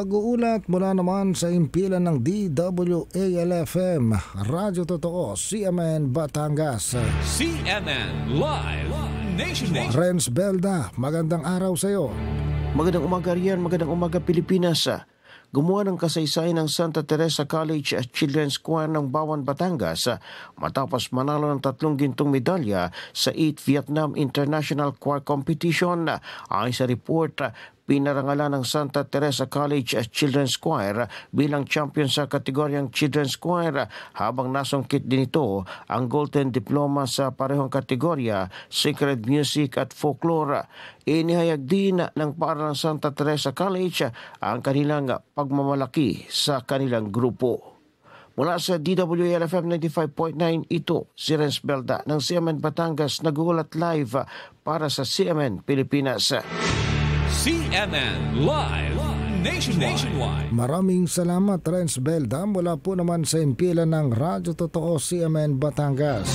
Nag-uulat mula naman sa impilan ng DWALFM, Radyo Totoo, CMN Batangas. CMN Live Nationwide. Renz Belda, magandang araw sa iyo. Magandang umaga riyan, magandang umaga Pilipinas. Gumawa ng kasaysayan ng Santa Teresa College Children's Choir ng Bawan, Batangas matapos manalo ng 3 gintong medalya sa 8th Vietnam International Choir Competition. Ayon sa report, pinarangalan ng Santa Teresa College Children's Choir bilang champion sa kategoryang Children's Choir, habang nasungkit din ito ang Golden Diploma sa parehong kategorya, Sacred Music at Folklore. Inihayag din ng paaralang Santa Teresa College ang kanilang pagmamalaki sa kanilang grupo. Mula sa DWALFM 95.9, ito si Renz Belda ng CMN Batangas, nagulat live para sa CMN Pilipinas. CMN Live Nationwide. Maraming salamat, Renz Belda, mula po naman sa impilan ng Radyo Totoo, CMN Batangas.